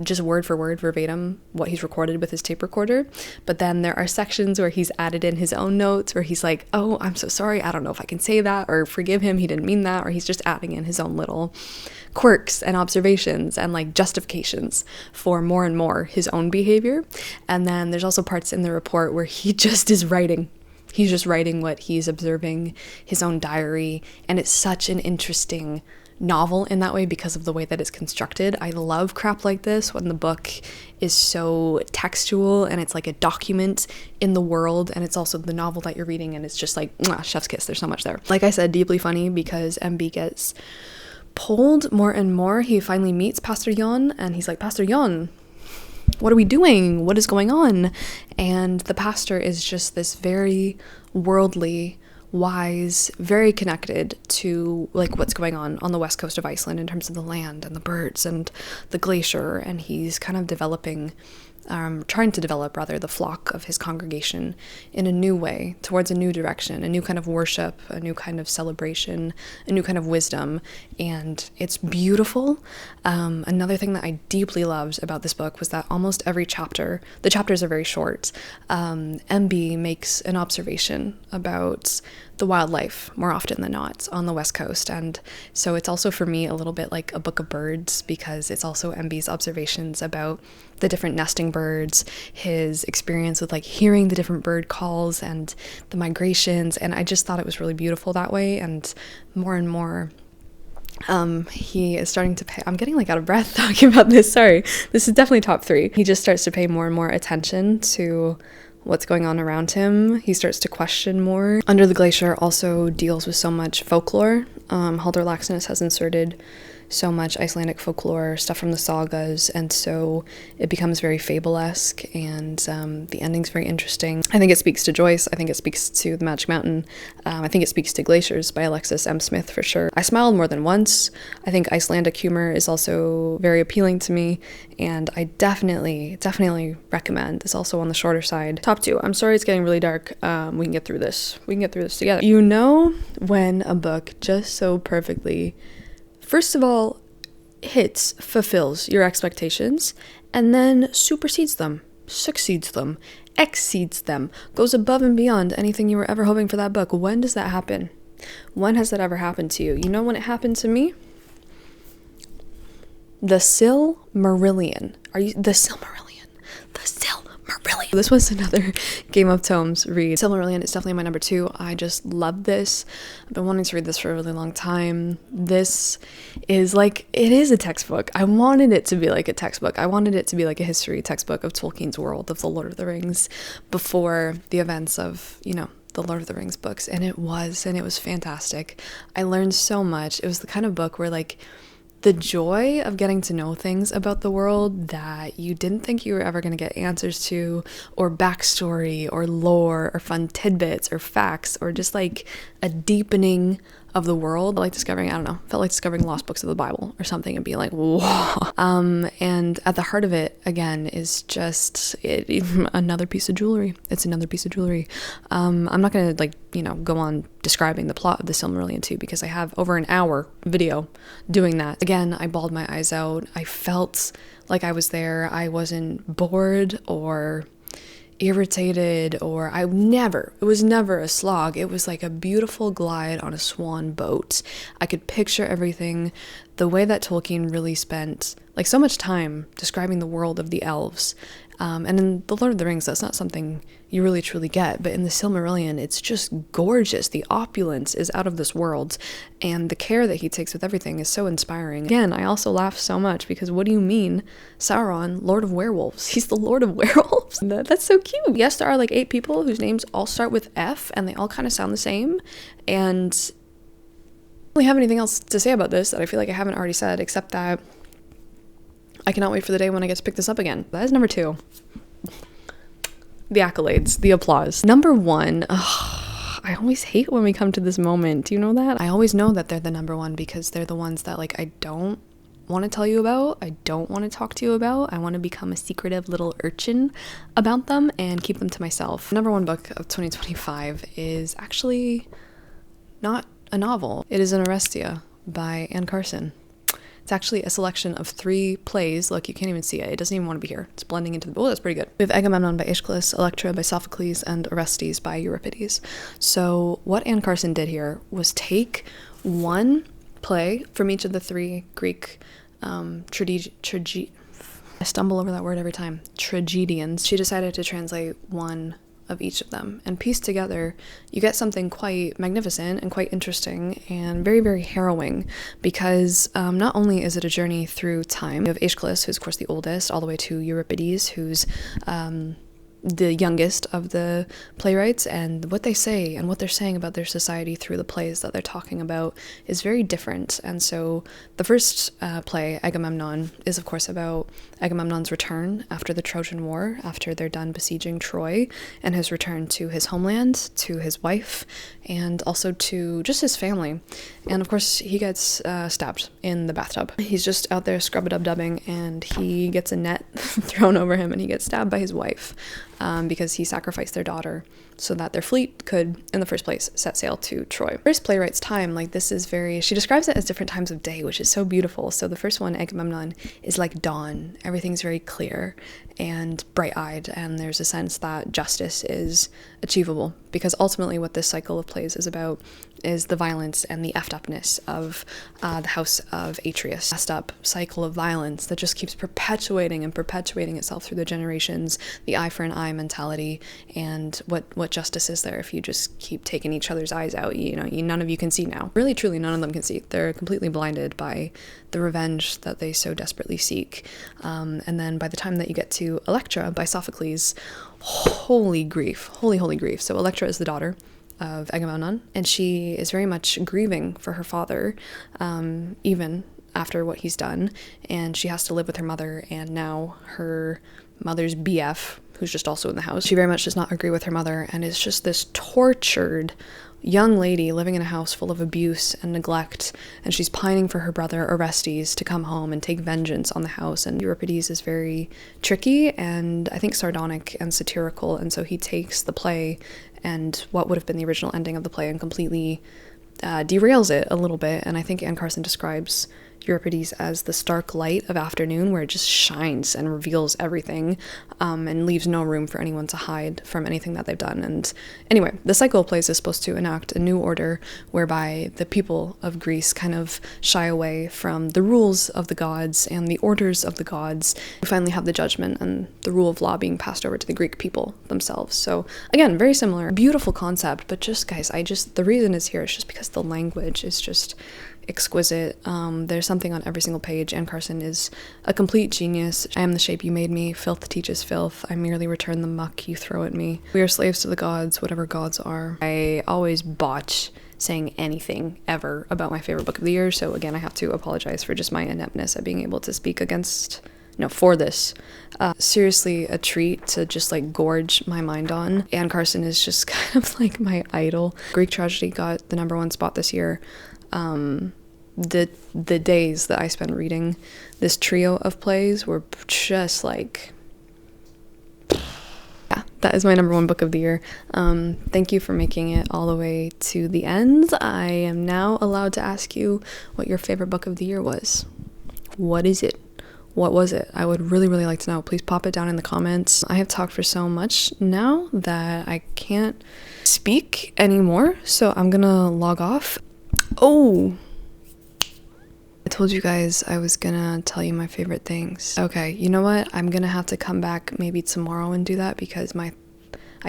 just word for word, verbatim, what he's recorded with his tape recorder. But then there are sections where he's added in his own notes, where he's like, oh, I'm so sorry, I don't know if I can say that, or forgive him, he didn't mean that, or he's just adding in his own little quirks and observations and like justifications for more and more his own behavior. And then there's also parts in the report where he just is writing. He's just writing what he's observing, his own diary, and it's such an interesting novel in that way because of the way that it's constructed. I love crap like this when the book is so textual and it's like a document in the world, and it's also the novel that you're reading, and it's just like, mwah, chef's kiss, there's so much there. Like I said, deeply funny because MB gets pulled more and more. He finally meets Pastor Jon and he's like, Pastor Jon, what are we doing? What is going on? And the pastor is just this very worldly, wise, very connected to like what's going on the west coast of Iceland in terms of the land and the birds and the glacier, and he's kind of developing trying to develop rather the flock of his congregation in a new way, towards a new direction, a new kind of worship, a new kind of celebration, a new kind of wisdom, and it's beautiful. Another thing that I deeply loved about this book was that almost every chapter, the chapters are very short, MB makes an observation about the wildlife more often than not on the West Coast, and so it's also for me a little bit like a book of birds, because it's also MB's observations about the different nesting birds, his experience with like hearing the different bird calls and the migrations, and I just thought it was really beautiful that way. And more he is starting to pay, I'm getting like out of breath talking about this, sorry, this is definitely top 3. He just starts to pay more and more attention to what's going on around him. He starts to question more. Under the Glacier also deals with so much folklore. Halldor Laxness has inserted so much Icelandic folklore, stuff from the sagas, and so it becomes very fable-esque, and the ending's very interesting. I think it speaks to Joyce. I think it speaks to The Magic Mountain. I think it speaks to Glaciers by Alexis M. Smith for sure. I smiled more than once. I think Icelandic humor is also very appealing to me, and I definitely recommend. It's also on the shorter side. Top 2. I'm sorry it's getting really dark. We can get through this. We can get through this together. You know when a book just so perfectly, first of all, fulfills your expectations, and then supersedes them, succeeds them, exceeds them, goes above and beyond anything you were ever hoping for that book. When does that happen? When has that ever happened to you? You know when it happened to me? The Silmarillion. The Silmarillion. This was another Game of Tomes read. Silmarillion is definitely my number 2. I just love this. I've been wanting to read this for a really long time. This is like, it is a textbook. I wanted it to be like a textbook. I wanted it to be like a history textbook of Tolkien's world, of the Lord of the Rings, before the events of, the Lord of the Rings books. And it was fantastic. I learned so much. It was the kind of book where like, the joy of getting to know things about the world that you didn't think you were ever going to get answers to, or backstory, or lore, or fun tidbits, or facts, or just like a deepening of the world. Like discovering, felt like discovering lost books of the Bible or something and being like, whoa. And at the heart of it, again, is just another piece of jewelry. It's another piece of jewelry. I'm not going to go on describing the plot of the Silmarillion 2 because I have over an hour video doing that. Again, I bawled my eyes out. I felt like I was there. I wasn't bored or irritated, or it was never a slog. It was like a beautiful glide on a swan boat. I could picture everything, the way that Tolkien really spent like so much time describing the world of the elves. And in The Lord of the Rings, that's not something you really truly get, but in the Silmarillion, it's just gorgeous. The opulence is out of this world, and the care that he takes with everything is so inspiring. Again, I also laugh so much because what do you mean, Sauron, Lord of Werewolves? He's the Lord of Werewolves? That's so cute. Yes, there are like 8 people whose names all start with F, and they all kind of sound the same, and I don't really have anything else to say about this that I feel like I haven't already said, except that I cannot wait for the day when I get to pick this up again. That is number 2. The accolades, the applause. Number 1, I always hate when we come to this moment. Do you know that? I always know that they're the number 1 because they're the ones that like I don't want to tell you about. I don't want to talk to you about. I want to become a secretive little urchin about them and keep them to myself. Number 1 book of 2025 is actually not a novel. It is an Oresteia by Carson. It's actually a selection of 3 plays. Look, you can't even see it. It doesn't even want to be here. It's blending into the... Oh, that's pretty good. We have Agamemnon by Aeschylus, Electra by Sophocles, and Orestes by Euripides. So what Carson did here was take one play from each of the 3 Greek I stumble over that word every time. Tragedians. She decided to translate one of each of them and piece together, you get something quite magnificent and quite interesting and very, very harrowing, because not only is it a journey through time. You have Aeschylus, who's of course the oldest, all the way to Euripides, who's the youngest of the playwrights, and what they say and what they're saying about their society through the plays that they're talking about is very different. And so the first play, Agamemnon, is of course about Agamemnon's return after the Trojan War, after they're done besieging Troy, and his return to his homeland, to his wife, and also to just his family. And of course he gets stabbed in the bathtub. He's just out there scrub-a-dub-dubbing, and he gets a net thrown over him, and he gets stabbed by his wife because he sacrificed their daughter so that their fleet could, in the first place, set sail to Troy. First playwright's time, like, this is very, she describes it as different times of day, which is so beautiful. So the first one, Agamemnon, is like dawn. Everything's very clear and bright-eyed, and there's a sense that justice is achievable, because ultimately what this cycle of plays is about is the violence and the effed upness of the house of Atreus. Messed up cycle of violence that just keeps perpetuating and perpetuating itself through the generations, the eye for an eye mentality, and what justice is there if you just keep taking each other's eyes out. None of you can see now. Really, truly, none of them can see. They're completely blinded by the revenge that they so desperately seek. And then by the time that you get to Electra by Sophocles, holy grief. So Electra is the daughter of Agamemnon, and she is very much grieving for her father, even after what he's done, and she has to live with her mother, and now her mother's BF, who's just also in the house, she very much does not agree with her mother, and is just this tortured young lady living in a house full of abuse and neglect, and she's pining for her brother Orestes to come home and take vengeance on the house. And Euripides is very tricky and I think sardonic and satirical, and so he takes the play and what would have been the original ending of the play and completely derails it a little bit. And I think Anne Carson describes Euripides as the stark light of afternoon, where it just shines and reveals everything, and leaves no room for anyone to hide from anything that they've done. And anyway, the cycle of plays is supposed to enact a new order whereby the people of Greece kind of shy away from the rules of the gods and the orders of the gods. We finally have the judgment and the rule of law being passed over to the Greek people themselves. So again, very similar, beautiful concept, but just guys, the reason is here is just because the language is just exquisite. There's something on every single page, and Carson is a complete genius. I am the shape you made me, filth teaches filth, I merely return the muck you throw at me. We are slaves to the gods, whatever gods are. I always botch saying anything ever about my favorite book of the year, so again, I have to apologize for just my ineptness at being able to speak for this. Seriously a treat to just like gorge my mind on. Anne Carson is just kind of like my idol. Greek tragedy got the #1 spot this year. The days that I spent reading this trio of plays were just like, yeah, that is my #1 book of the year. Thank you for making it all the way to the end. I am now allowed to ask you what your favorite book of the year was. What is it? What was it? I would really, really like to know. Please pop it down in the comments. I have talked for so much now that I can't speak anymore, so I'm gonna log off. Oh, I told you guys I was gonna tell you my favorite things. Okay, you know what? I'm gonna have to come back maybe tomorrow and do that because I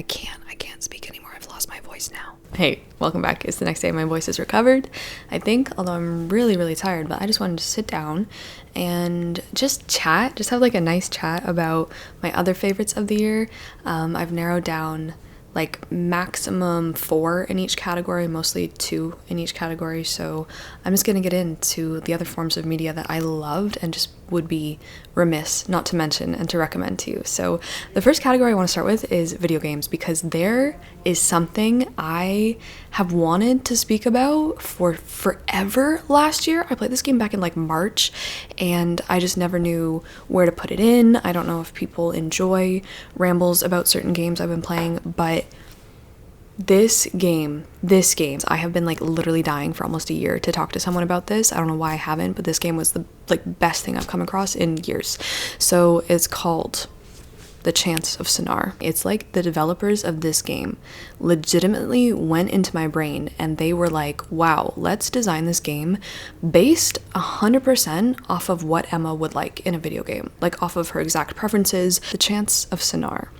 can't speak anymore. I've lost my voice now. Hey, welcome back. It's the next day. My voice is recovered, I think, although I'm really, really tired, but I just wanted to sit down and just chat, just have like a nice chat about my other favorites of the year. I've narrowed down like maximum 4 in each category, mostly 2 in each category. So I'm just gonna get into the other forms of media that I loved and just would be remiss not to mention and to recommend to you. So the first category I want to start with is video games, because there is something I have wanted to speak about for forever. Last year I played this game back in like March and I just never knew where to put it in. I don't know if people enjoy rambles about certain games I've been playing, but this game, I have been like literally dying for almost a year to talk to someone about this. I don't know why I haven't, but this game was the like best thing I've come across in years. So it's called The Chance of Sonar. It's like the developers of this game legitimately went into my brain and they were like, wow, let's design this game based 100% off of what Emma would like in a video game, like off of her exact preferences. The Chance of Sonar.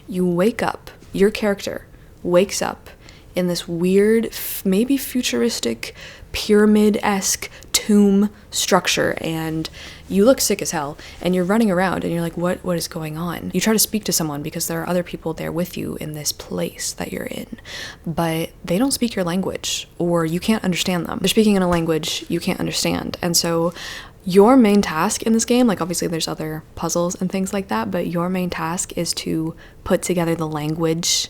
You wake up, your character wakes up in this weird, maybe futuristic pyramid-esque tomb structure, and you look sick as hell, and you're running around and you're like, what is going on? You try to speak to someone because there are other people there with you in this place that you're in, but they don't speak your language, or you can't understand them. They're speaking in a language you can't understand. And so your main task in this game, like obviously there's other puzzles and things like that, but your main task is to put together the language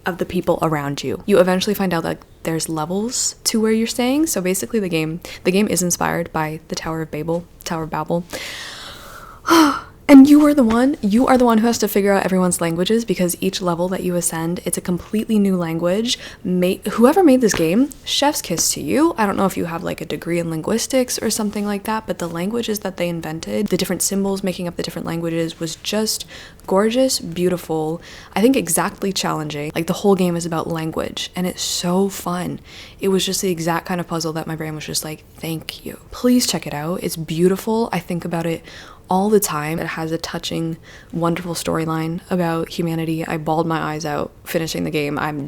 of the people around you. You eventually find out that there's levels to where you're staying. So basically the game is inspired by the Tower of Babel. And you are the one who has to figure out everyone's languages, because each level that you ascend, it's a completely new language. Whoever made this game, chef's kiss to you. I don't know if you have like a degree in linguistics or something like that, but the languages that they invented, the different symbols making up the different languages, was just gorgeous, beautiful, I think exactly challenging. Like the whole game is about language, and it's so fun. It was just the exact kind of puzzle that my brain was just like, thank you. Please check it out. It's beautiful. I think about it all the time. It has a touching, wonderful storyline about humanity. I bawled my eyes out finishing the game. I'm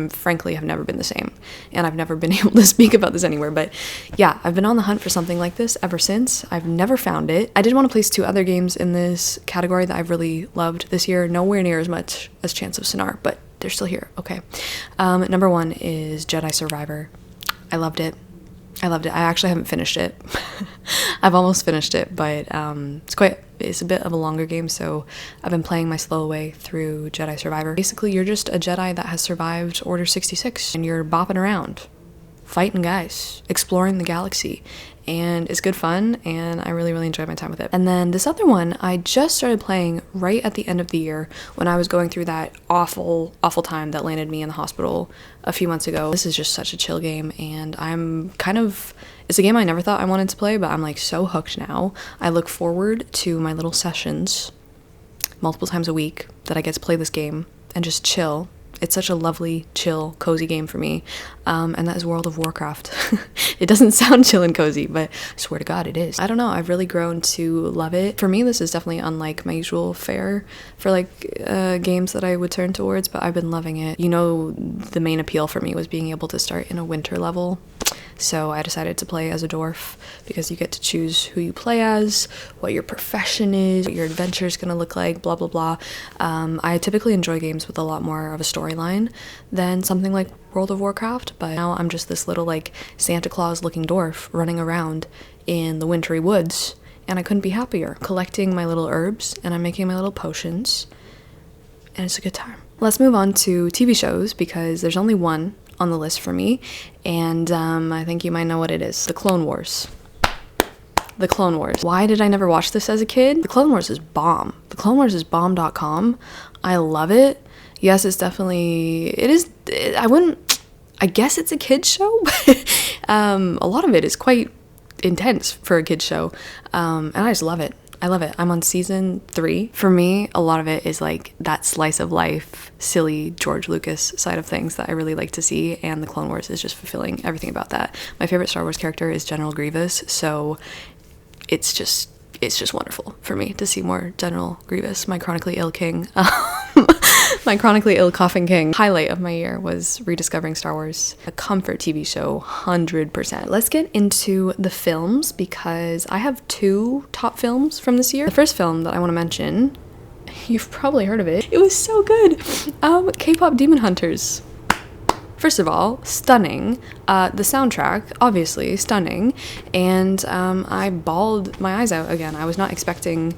frankly have never been the same, and I've never been able to speak about this anywhere. But yeah, I've been on the hunt for something like this ever since. I've never found it. I did want to place 2 other games in this category that I've really loved this year. Nowhere near as much as Chants of Sonar, but they're still here. Okay. Number 1 is Jedi Survivor. I loved it. I actually haven't finished it. I've almost finished it, but it's a bit of a longer game, so I've been playing my slow way through Jedi Survivor. Basically, you're just a Jedi that has survived Order 66, and you're bopping around, fighting guys, exploring the galaxy, and it's good fun, and I really, really enjoyed my time with it. And then this other one, I just started playing right at the end of the year when I was going through that awful, awful time that landed me in the hospital a few months ago. This is just such a chill game, and it's a game I never thought I wanted to play, but I'm like so hooked now. I look forward to my little sessions multiple times a week that I get to play this game and just chill. It's such a lovely, chill, cozy game for me, and that is World of Warcraft. It doesn't sound chill and cozy, but I swear to God it is. I don't know, I've really grown to love it. For me, this is definitely unlike my usual fare for games that I would turn towards, but I've been loving it. You know, the main appeal for me was being able to start in a winter level. So I decided to play as a dwarf because you get to choose who you play as, what your profession is, what your adventure is going to look like, blah, blah, blah. I typically enjoy games with a lot more of a storyline than something like World of Warcraft, but now I'm just this little Santa Claus looking dwarf running around in the wintry woods, and I couldn't be happier. Collecting my little herbs, and I'm making my little potions, and it's a good time. Let's move on to TV shows, because there's only one on the list for me, and I think you might know what it is. The Clone Wars. The Clone Wars. Why did I never watch this as a kid? The Clone Wars is bomb. The Clone Wars is bomb.com. I love it. Yes, it's definitely, I guess it's a kid's show, but a lot of it is quite intense for a kid's show, and I just love it. I love it. I'm on season 3. For me, a lot of it is that slice of life, silly George Lucas side of things that I really like to see, and the Clone Wars is just fulfilling everything about that. My favorite Star Wars character is General Grievous, so it's just wonderful for me to see more General Grievous, my chronically ill king. My chronically ill coughing king. Highlight of my year was rediscovering Star Wars. A comfort TV show, 100%. Let's get into the films, because I have 2 top films from this year. The first film that I want to mention, you've probably heard of it. It was so good. K-pop Demon Hunters. First of all, stunning. The soundtrack, obviously stunning. And I bawled my eyes out again. I was not expecting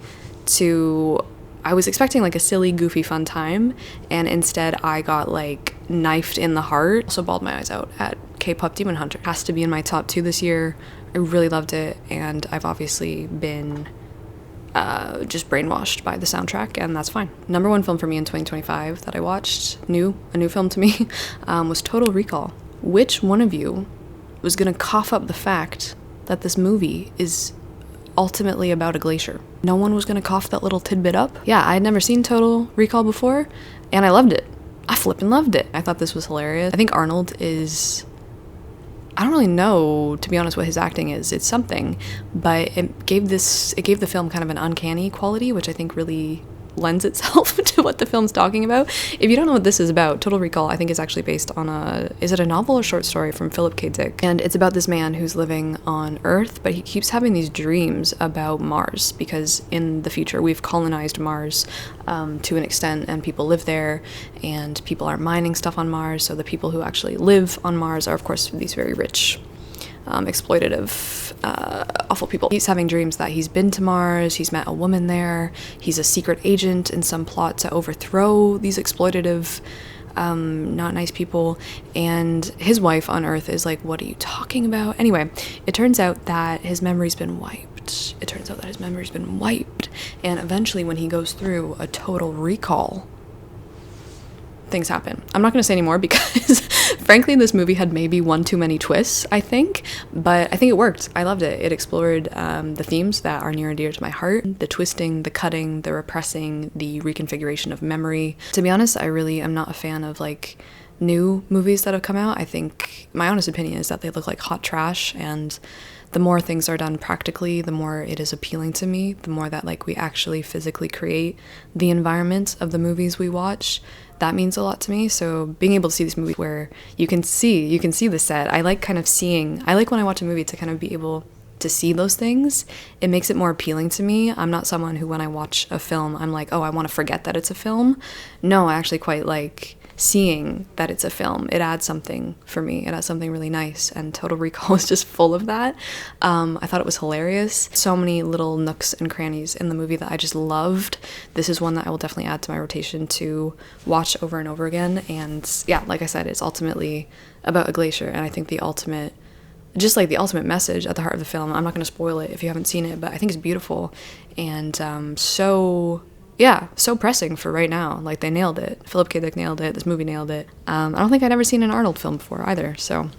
I was expecting a silly, goofy, fun time, and instead I got knifed in the heart. Also bawled my eyes out at K-pop Demon Hunter. Has to be in my top 2 this year. I really loved it, and I've obviously been just brainwashed by the soundtrack, and that's fine. Number 1 film for me in 2025 that I watched, a new film to me, was Total Recall. Which one of you was gonna cough up the fact that this movie is ultimately about a glacier? No one was gonna cough that little tidbit up. Yeah, I had never seen Total Recall before, and I loved it. I flippin' loved it. I thought this was hilarious. I think Arnold is, I don't really know, to be honest, what his acting is. It's something, but it gave the film kind of an uncanny quality, which I think really lends itself to what the film's talking about. If you don't know what this is about, Total Recall, I think, is actually based on is it a novel or short story from Philip K. Dick? And it's about this man who's living on Earth, but he keeps having these dreams about Mars, because in the future we've colonized Mars to an extent, and people live there, and people are mining stuff on Mars. So the people who actually live on Mars are, of course, these very rich, exploitative, awful people. He's having dreams that he's been to Mars, he's met a woman there, he's a secret agent in some plot to overthrow these exploitative, not nice people, and his wife on Earth is like, what are you talking about? Anyway, it turns out that his memory's been wiped. And eventually when he goes through a total recall, things happen. I'm not going to say anymore because frankly this movie had maybe one too many twists, I think, but I think it worked. I loved it. It explored the themes that are near and dear to my heart: the twisting, the cutting, the repressing, the reconfiguration of memory. To be honest, I really am not a fan of like new movies that have come out. I think my honest opinion is that they look like hot trash, and the more things are done practically, the more it is appealing to me, the more that like we actually physically create the environment of the movies we watch. That means a lot to me. So being able to see these movies where you can see the set, I like when I watch a movie to kind of be able to see those things. It makes it more appealing to me. I'm not someone who, when I watch a film, I'm like, oh, I want to forget that it's a film. No, I actually quite like seeing that it's a film. It adds something for me. It adds something really nice, and Total Recall is just full of that. I thought it was hilarious. So many little nooks and crannies in the movie that I just loved. This is one that I will definitely add to my rotation to watch over and over again. And yeah, like I said, it's ultimately about a glacier, and I think the ultimate message at the heart of the film, I'm not going to spoil it if you haven't seen it, but I think it's beautiful, and so pressing for right now. Like, they nailed it. Philip K. Dick nailed it. This movie nailed it. I don't think I'd ever seen an Arnold film before either, so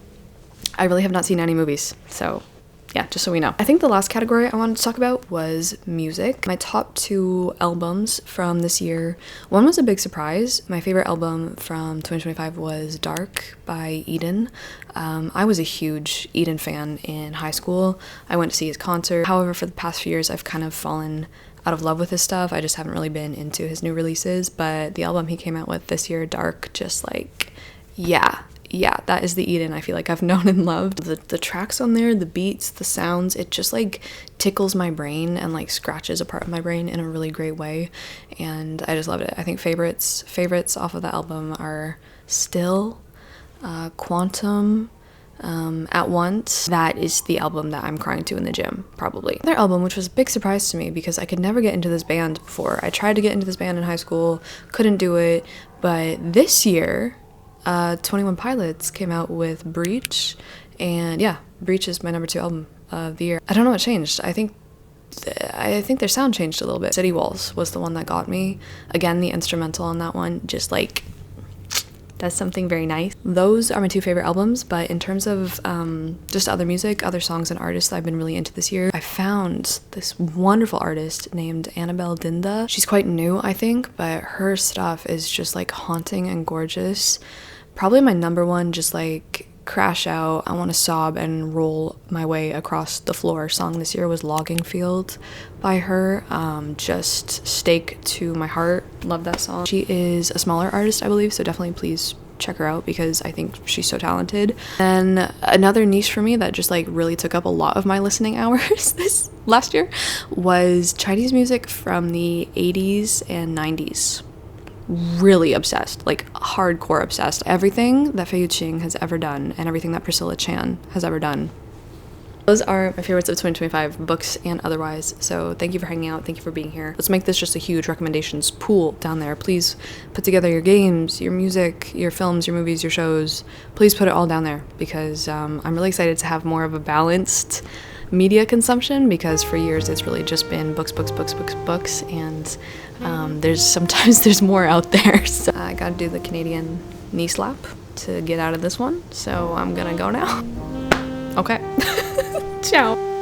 I really have not seen any movies. So yeah, just so we know. I think the last category I wanted to talk about was music. My top 2 albums from this year. One was a big surprise. My favorite album from 2025 was Dark by Eden. I was a huge Eden fan in high school. I went to see his concert. However, for the past few years, I've kind of fallen out of love with his stuff. I just haven't really been into his new releases, but the album he came out with this year, Dark, just like, yeah, that is the Eden I feel like I've known and loved. The tracks on there, the beats, the sounds, it just like tickles my brain and like scratches a part of my brain in a really great way, and I just loved it. I think favorites off of that album are Still, Quantum, At Once. That is the album that I'm crying to in the gym, probably. Their album, which was a big surprise to me because I could never get into this band before. I tried to get into this band in high school, couldn't do it, but this year 21 Pilots came out with Breach, and yeah, Breach is my number 2 album of the year. I don't know what changed. I think their sound changed a little bit. City Walls was the one that got me. Again, the instrumental on that one just like does something very nice. Those are my 2 favorite albums, but in terms of just other music, other songs and artists that I've been really into this year, I found this wonderful artist named Annabelle Dinda. She's quite new, I think, but her stuff is just like haunting and gorgeous. Probably my number 1, just like crash out, I want to sob and roll my way across the floor song this year was Logging Field by her. Just stake to my heart. Love that song. She is a smaller artist, I believe, so definitely please check her out because I think she's so talented. And another niche for me that just like really took up a lot of my listening hours this last year was Chinese music from the 80s and 90s. Really obsessed, like hardcore obsessed. Everything that Fei Yuqing has ever done and everything that Priscilla Chan has ever done. Those are my favorites of 2025, books and otherwise. So thank you for hanging out. Thank you for being here. Let's make this just a huge recommendations pool down there. Please put together your games, your music, your films, your movies, your shows. Please put it all down there because I'm really excited to have more of a balanced media consumption because for years it's really just been books, and there's more out there. So I gotta do the Canadian knee slap to get out of this one, so I'm gonna go now. Okay. Ciao.